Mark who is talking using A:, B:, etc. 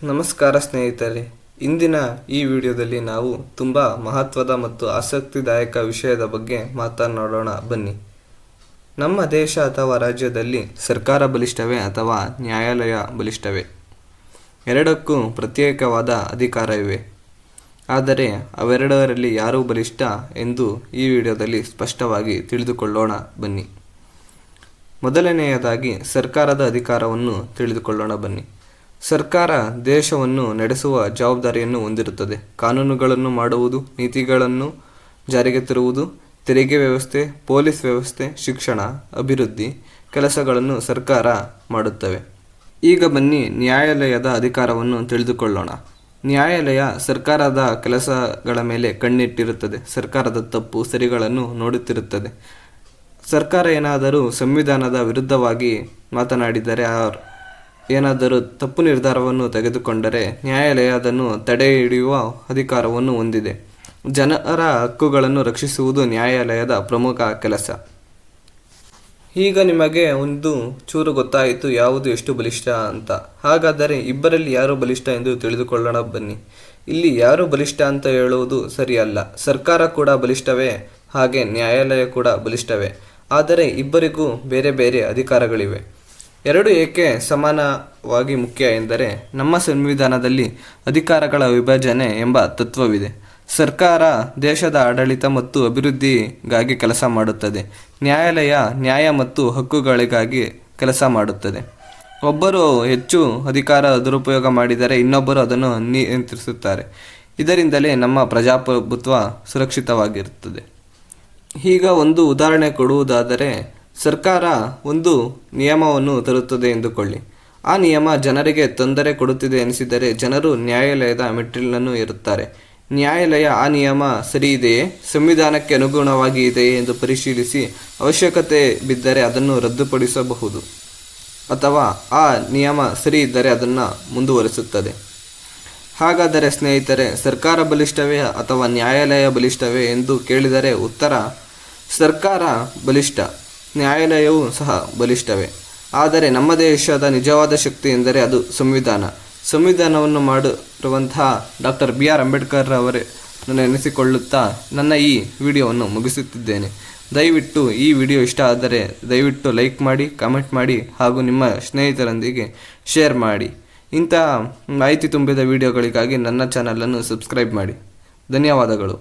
A: ನಮಸ್ಕಾರ ಸ್ನೇಹಿತರೆ. ಇಂದಿನ ಈ ವಿಡಿಯೋದಲ್ಲಿ ನಾವು ತುಂಬ ಮಹತ್ವದ ಮತ್ತು ಆಸಕ್ತಿದಾಯಕ ವಿಷಯದ ಬಗ್ಗೆ ಮಾತನಾಡೋಣ ಬನ್ನಿ. ನಮ್ಮ ದೇಶ ಅಥವಾ ರಾಜ್ಯದಲ್ಲಿ ಸರ್ಕಾರ ಬಲಿಷ್ಠವೇ ಅಥವಾ ನ್ಯಾಯಾಲಯ ಬಲಿಷ್ಠವೇ? ಎರಡಕ್ಕೂ ಪ್ರತ್ಯೇಕವಾದ ಅಧಿಕಾರವಿವೆ. ಆದರೆ ಅವೆರಡರಲ್ಲಿ ಯಾರು ಬಲಿಷ್ಠ ಎಂದು ಈ ವಿಡಿಯೋದಲ್ಲಿ ಸ್ಪಷ್ಟವಾಗಿ ತಿಳಿದುಕೊಳ್ಳೋಣ ಬನ್ನಿ. ಮೊದಲನೆಯದಾಗಿ ಸರ್ಕಾರದ ಅಧಿಕಾರವನ್ನು ತಿಳಿದುಕೊಳ್ಳೋಣ ಬನ್ನಿ. ಸರ್ಕಾರ ದೇಶವನ್ನು ನಡೆಸುವ ಜವಾಬ್ದಾರಿಯನ್ನು ಹೊಂದಿರುತ್ತದೆ. ಕಾನೂನುಗಳನ್ನು ಮಾಡುವುದು, ನೀತಿಗಳನ್ನು ಜಾರಿಗೆ ತರುವುದು, ತೆರಿಗೆ ವ್ಯವಸ್ಥೆ, ಪೊಲೀಸ್ ವ್ಯವಸ್ಥೆ, ಶಿಕ್ಷಣ, ಅಭಿವೃದ್ಧಿ ಕೆಲಸಗಳನ್ನು ಸರ್ಕಾರ ಮಾಡುತ್ತವೆ. ಈಗ ಬನ್ನಿ ನ್ಯಾಯಾಲಯದ ಅಧಿಕಾರವನ್ನು ತಿಳಿದುಕೊಳ್ಳೋಣ. ನ್ಯಾಯಾಲಯ ಸರ್ಕಾರದ ಕೆಲಸಗಳ ಮೇಲೆ ಕಣ್ಣಿಟ್ಟಿರುತ್ತದೆ. ಸರ್ಕಾರದ ತಪ್ಪು ಸರಿಗಳನ್ನು ನೋಡುತ್ತಿರುತ್ತದೆ. ಸರ್ಕಾರ ಏನಾದರೂ ಸಂವಿಧಾನದ ವಿರುದ್ಧವಾಗಿ ಮಾತನಾಡಿದರೆ, ಏನಾದರೂ ತಪ್ಪು ನಿರ್ಧಾರವನ್ನು ತೆಗೆದುಕೊಂಡರೆ ನ್ಯಾಯಾಲಯ ಅದನ್ನು ತಡೆ ಹಿಡಿಯುವ ಅಧಿಕಾರವನ್ನು ಹೊಂದಿದೆ. ಜನರ ಹಕ್ಕುಗಳನ್ನು ರಕ್ಷಿಸುವುದು ನ್ಯಾಯಾಲಯದ ಪ್ರಮುಖ ಕೆಲಸ. ಈಗ ನಿಮಗೆ ಒಂದು ಚೂರು ಗೊತ್ತಾಯಿತು ಯಾವುದು ಎಷ್ಟು ಬಲಿಷ್ಠ ಅಂತ. ಹಾಗಾದರೆ ಇಬ್ಬರಲ್ಲಿ ಯಾರು ಬಲಿಷ್ಠ ಎಂದು ತಿಳಿದುಕೊಳ್ಳೋಣ ಬನ್ನಿ. ಇಲ್ಲಿ ಯಾರು ಬಲಿಷ್ಠ ಅಂತ ಹೇಳುವುದು ಸರಿಯಲ್ಲ. ಸರ್ಕಾರ ಕೂಡ ಬಲಿಷ್ಠವೇ, ಹಾಗೆ ನ್ಯಾಯಾಲಯ ಕೂಡ ಬಲಿಷ್ಠವೇ. ಆದರೆ ಇಬ್ಬರಿಗೂ ಬೇರೆ ಬೇರೆ ಅಧಿಕಾರಗಳಿವೆ. ಎರಡು ಏಕೆ ಸಮಾನವಾಗಿ ಮುಖ್ಯ ಎಂದರೆ, ನಮ್ಮ ಸಂವಿಧಾನದಲ್ಲಿ ಅಧಿಕಾರಗಳ ವಿಭಜನೆ ಎಂಬ ತತ್ವವಿದೆ. ಸರ್ಕಾರ ದೇಶದ ಆಡಳಿತ ಮತ್ತು ಅಭಿವೃದ್ಧಿಗಾಗಿ ಕೆಲಸ ಮಾಡುತ್ತದೆ. ನ್ಯಾಯಾಲಯ ನ್ಯಾಯ ಮತ್ತು ಹಕ್ಕುಗಳಿಗಾಗಿ ಕೆಲಸ ಮಾಡುತ್ತದೆ. ಒಬ್ಬರು ಹೆಚ್ಚು ಅಧಿಕಾರ ದುರುಪಯೋಗ ಮಾಡಿದರೆ ಇನ್ನೊಬ್ಬರು ಅದನ್ನು ನಿಯಂತ್ರಿಸುತ್ತಾರೆ. ಇದರಿಂದಲೇ ನಮ್ಮ ಪ್ರಜಾಪ್ರಭುತ್ವ ಸುರಕ್ಷಿತವಾಗಿರುತ್ತದೆ. ಈಗ ಒಂದು ಉದಾಹರಣೆ ಕೊಡುವುದಾದರೆ, ಸರ್ಕಾರ ಒಂದು ನಿಯಮವನ್ನು ತರುತ್ತದೆ ಎಂದುಕೊಳ್ಳಿ. ಆ ನಿಯಮ ಜನರಿಗೆ ತೊಂದರೆ ಕೊಡುತ್ತಿದೆ ಎನಿಸಿದರೆ ಜನರು ನ್ಯಾಯಾಲಯದ ಮೆಟ್ಟಿಲನ್ನು ಏರುತ್ತಾರೆ. ನ್ಯಾಯಾಲಯ ಆ ನಿಯಮ ಸರಿ ಇದೆಯೇ, ಸಂವಿಧಾನಕ್ಕೆ ಅನುಗುಣವಾಗಿ ಇದೆಯೇ ಎಂದು ಪರಿಶೀಲಿಸಿ ಅವಶ್ಯಕತೆ ಬಿದ್ದರೆ ಅದನ್ನು ರದ್ದುಪಡಿಸಬಹುದು, ಅಥವಾ ಆ ನಿಯಮ ಸರಿ ಇದ್ದರೆ ಅದನ್ನು ಮುಂದುವರಿಸುತ್ತದೆ. ಹಾಗಾದರೆ ಸ್ನೇಹಿತರೆ, ಸರ್ಕಾರ ಬಲಿಷ್ಠವೇ ಅಥವಾ ನ್ಯಾಯಾಲಯ ಬಲಿಷ್ಠವೇ ಎಂದು ಕೇಳಿದರೆ ಉತ್ತರ ಸರ್ಕಾರ ಬಲಿಷ್ಠ, ನ್ಯಾಯಾಲಯವೂ ಸಹ ಬಲಿಷ್ಠವೇ. ಆದರೆ ನಮ್ಮ ದೇಶದ ನಿಜವಾದ ಶಕ್ತಿ ಎಂದರೆ ಅದು ಸಂವಿಧಾನ. ಸಂವಿಧಾನವನ್ನು ಮಾಡಿರುವಂತಹ ಡಾಕ್ಟರ್ BR ಅಂಬೇಡ್ಕರ್ ಅವರೇ ನೆನೆಸಿಕೊಳ್ಳುತ್ತಾ ನನ್ನ ಈ ವಿಡಿಯೋವನ್ನು ಮುಗಿಸುತ್ತಿದ್ದೇನೆ. ದಯವಿಟ್ಟು ಈ ವಿಡಿಯೋ ಇಷ್ಟ ಆದರೆ ದಯವಿಟ್ಟು ಲೈಕ್ ಮಾಡಿ, ಕಾಮೆಂಟ್ ಮಾಡಿ ಹಾಗೂ ನಿಮ್ಮ ಸ್ನೇಹಿತರೊಂದಿಗೆ ಶೇರ್ ಮಾಡಿ. ಇಂತಹ ಮಾಹಿತಿ ತುಂಬಿದ ವಿಡಿಯೋಗಳಿಗಾಗಿ ನನ್ನ ಚಾನಲನ್ನು ಸಬ್ಸ್ಕ್ರೈಬ್ ಮಾಡಿ. ಧನ್ಯವಾದಗಳು.